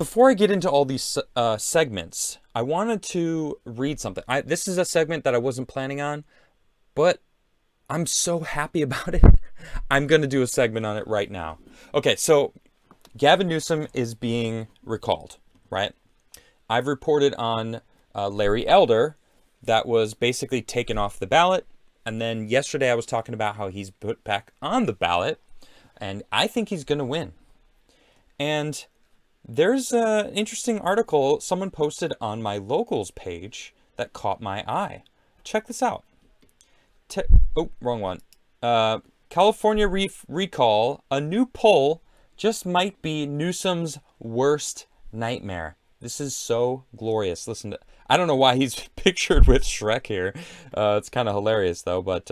Before I get into all these segments, I wanted to read something. This is a segment that I wasn't planning on, but I'm so happy about it. I'm going to do a segment on it right now. Okay, so Gavin Newsom is being recalled, right? I've reported on Larry Elder that was basically taken off the ballot. And then yesterday I was talking about how he's put back on the ballot. And I think he's going to win. And there's an interesting article someone posted on my locals page that caught my eye. Check this out. Wrong one. California recall, a new poll just might be Newsom's worst nightmare. This is so glorious. Listen to, I don't know why he's pictured with Shrek here. It's kind of hilarious though. But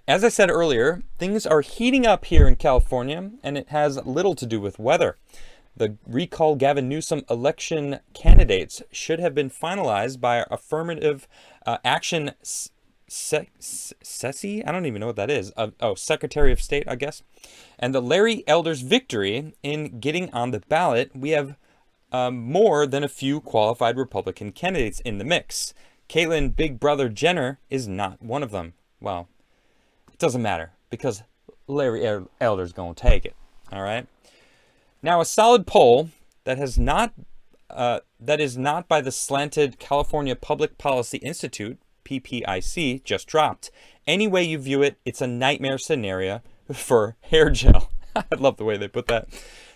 as I said earlier, things are heating up here in California, and it has little to do with weather. The recall Gavin Newsom election candidates should have been finalized by affirmative action SESI? I don't even know what that is. Secretary of State, I guess. And the Larry Elder's victory in getting on the ballot, we have more than a few qualified Republican candidates in the mix. Caitlyn Big Brother Jenner is not one of them. Well, it doesn't matter because Larry Elder's going to take it. All right. Now, a solid poll that is not by the slanted California Public Policy Institute, PPIC, just dropped. Any way you view it, it's a nightmare scenario for hair gel. I love the way they put that.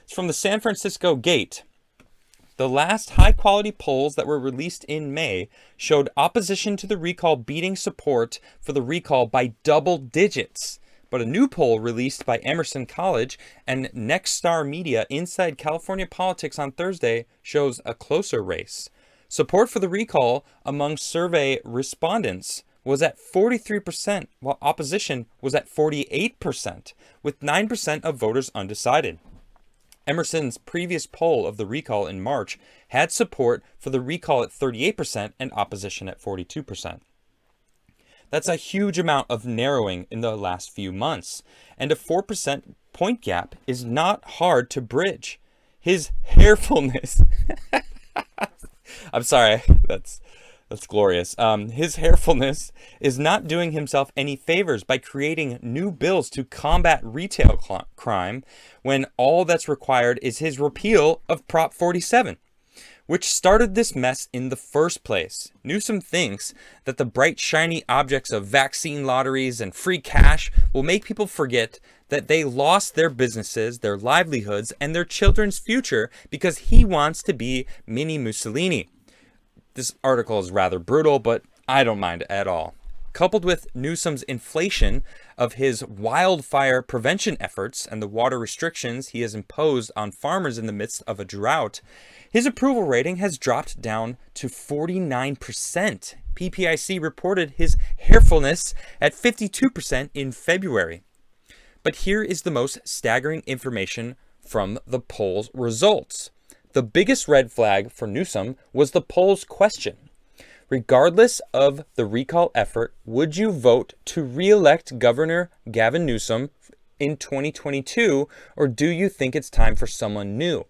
It's from the San Francisco Gate. The last high-quality polls that were released in May showed opposition to the recall beating support for the recall by double digits. But a new poll released by Emerson College and Nexstar Media inside California politics on Thursday shows a closer race. Support for the recall among survey respondents was at 43%, while opposition was at 48%, with 9% of voters undecided. Emerson's previous poll of the recall in March had support for the recall at 38% and opposition at 42%. That's a huge amount of narrowing in the last few months, and a 4% point gap is not hard to bridge. His hairfulness... I'm sorry, that's glorious. His hairfulness is not doing himself any favors by creating new bills to combat retail crime when all that's required is his repeal of Prop 47, which started this mess in the first place. Newsom thinks that the bright, shiny objects of vaccine lotteries and free cash will make people forget that they lost their businesses, their livelihoods, and their children's future because he wants to be mini Mussolini. This article is rather brutal, but I don't mind at all. Coupled with Newsom's inflation of his wildfire prevention efforts and the water restrictions he has imposed on farmers in the midst of a drought, his approval rating has dropped down to 49%. PPIC reported his hairfulness at 52% in February. But here is the most staggering information from the poll's results. The biggest red flag for Newsom was the poll's question. Regardless of the recall effort, would you vote to re-elect Governor Gavin Newsom in 2022, or do you think it's time for someone new?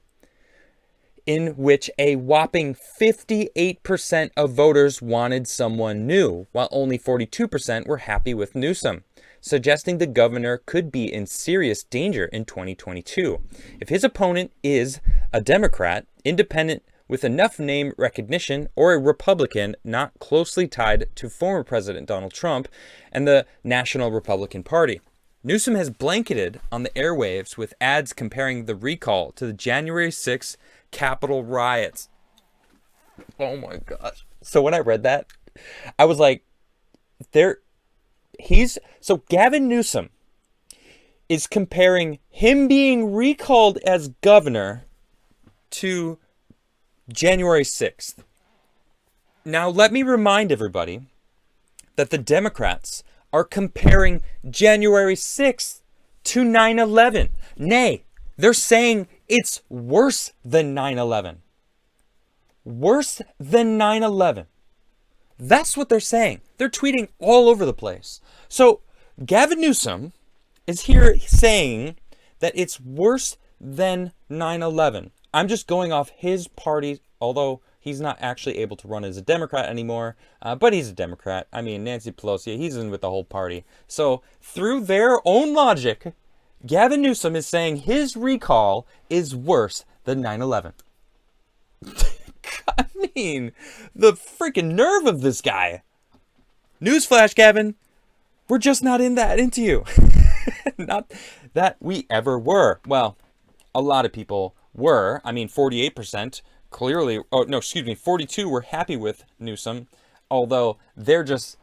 In which a whopping 58% of voters wanted someone new, while only 42% were happy with Newsom, suggesting the governor could be in serious danger in 2022. If his opponent is a Democrat, independent with enough name recognition, or a Republican not closely tied to former President Donald Trump and the National Republican Party. Newsom has blanketed on the airwaves with ads comparing the recall to the January 6th Capitol riots. Oh my gosh. So when I read that, I was like, so Gavin Newsom is comparing him being recalled as governor to January 6th. Now, let me remind everybody that the Democrats are comparing January 6th to 9/11. Nay, they're saying it's worse than 9/11. Worse than 9/11. That's what they're saying. They're tweeting all over the place. So Gavin Newsom is here saying that it's worse than 9/11. I'm just going off his party, although he's not actually able to run as a Democrat anymore, but he's a Democrat. I mean, Nancy Pelosi, he's in with the whole party. So through their own logic, Gavin Newsom is saying his recall is worse than 9/11. I mean, the freaking nerve of this guy. Newsflash, Gavin, we're just not into you. Not that we ever were. Well, a lot of people were. I mean, 48% clearly, oh no, excuse me, 42 were happy with Newsom, although they're just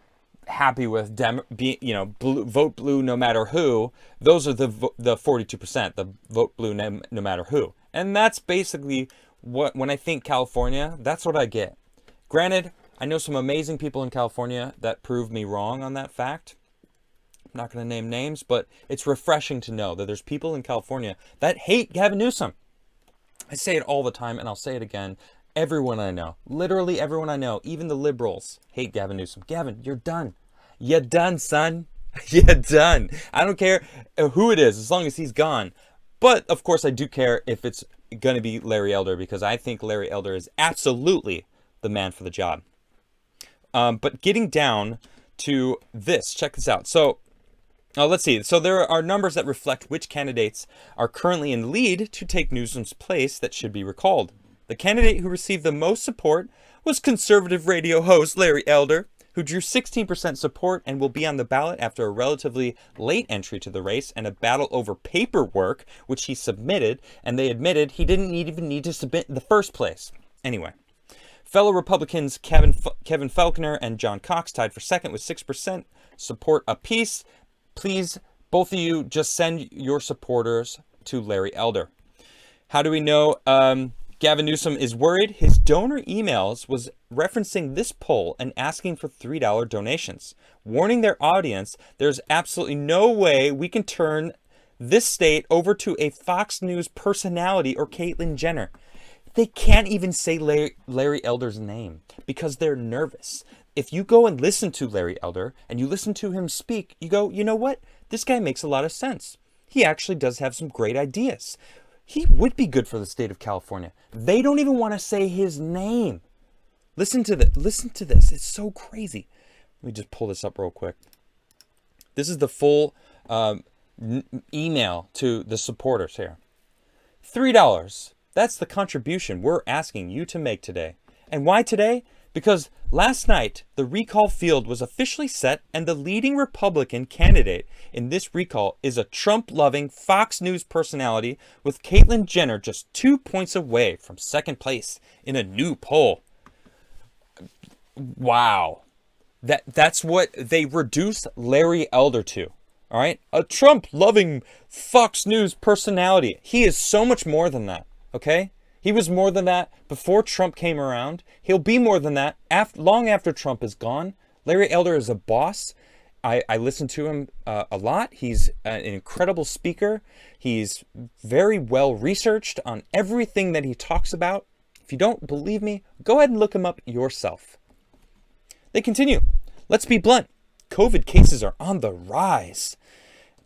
happy with vote blue no matter who. Those are the 42%, the vote blue no matter who. And that's basically what, when I think California, that's what I get. Granted, I know some amazing people in California that prove me wrong on that fact. I'm not going to name names, but it's refreshing to know that there's people in California that hate Gavin Newsom. I say it all the time, and I'll say it again. Everyone I know, literally everyone I know, even the liberals, hate Gavin Newsom. Gavin, you're done. You're done, son. You're done. I don't care who it is, as long as he's gone. But, of course, I do care if it's going to be Larry Elder, because I think Larry Elder is absolutely the man for the job. But getting down to this, check this out. So, let's see. So there are numbers that reflect which candidates are currently in lead to take Newsom's place that should be recalled. The candidate who received the most support was conservative radio host Larry Elder, who drew 16% support and will be on the ballot after a relatively late entry to the race and a battle over paperwork, which he submitted, and they admitted he didn't even need to submit in the first place. Anyway. Fellow Republicans Kevin Faulconer and John Cox tied for second with 6% support apiece. Please, both of you, just send your supporters to Larry Elder. How do we know Gavin Newsom is worried? His donor emails was referencing this poll and asking for $3 donations, warning their audience there's absolutely no way we can turn this state over to a Fox News personality or Caitlyn Jenner. They can't even say Larry Elder's name because they're nervous. If you go and listen to Larry Elder and you listen to him speak, you go, you know what? This guy makes a lot of sense. He actually does have some great ideas. He would be good for the state of California. They don't even want to say his name. Listen to this. Listen to this. It's so crazy. Let me just pull this up real quick. This is the full email to the supporters here. $3. That's the contribution we're asking you to make today. And why today? Because last night, the recall field was officially set and the leading Republican candidate in this recall is a Trump-loving Fox News personality with Caitlyn Jenner just 2 points away from second place in a new poll. Wow. That's what they reduced Larry Elder to. All right? A Trump-loving Fox News personality. He is so much more than that. Okay? He was more than that before Trump came around. He'll be more than that long after Trump is gone. Larry Elder is a boss. I listen to him a lot. He's an incredible speaker. He's very well researched on everything that he talks about. If you don't believe me, go ahead and look him up yourself. They continue. Let's be blunt. COVID cases are on the rise.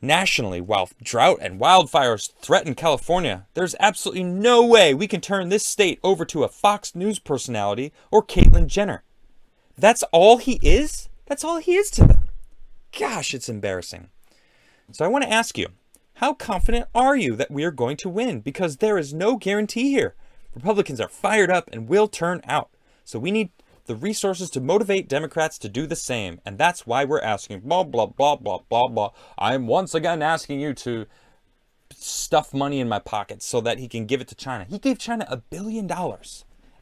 Nationally, while drought and wildfires threaten California, there's absolutely no way we can turn this state over to a Fox News personality or Caitlyn Jenner. That's all he is? That's all he is to them. Gosh, it's embarrassing. So I want to ask you, how confident are you that we are going to win? Because there is no guarantee here. Republicans are fired up and will turn out. So we need the resources to motivate Democrats to do the same. And that's why we're asking, blah, blah, blah, blah, blah, blah. I'm once again asking you to stuff money in my pocket so that he can give it to China. He gave China $1 billion.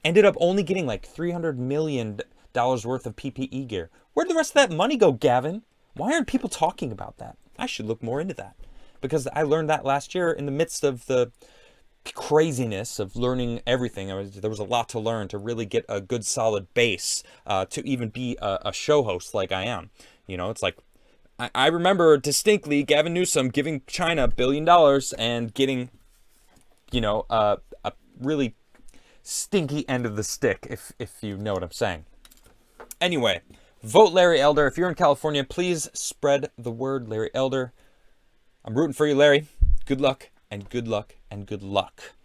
Ended up only getting like $300 million worth of PPE gear. Where'd the rest of that money go, Gavin? Why aren't people talking about that? I should look more into that. Because I learned that last year in the midst of the craziness of learning everything. There was a lot to learn to really get a good solid base to even be a show host like I am. You know, it's like I remember distinctly Gavin Newsom giving China $1 billion and getting, you know, a really stinky end of the stick, if you know what I'm saying. Anyway, vote Larry Elder. If you're in California, please spread the word, Larry Elder. I'm rooting for you, Larry. Good luck, and good luck, and good luck.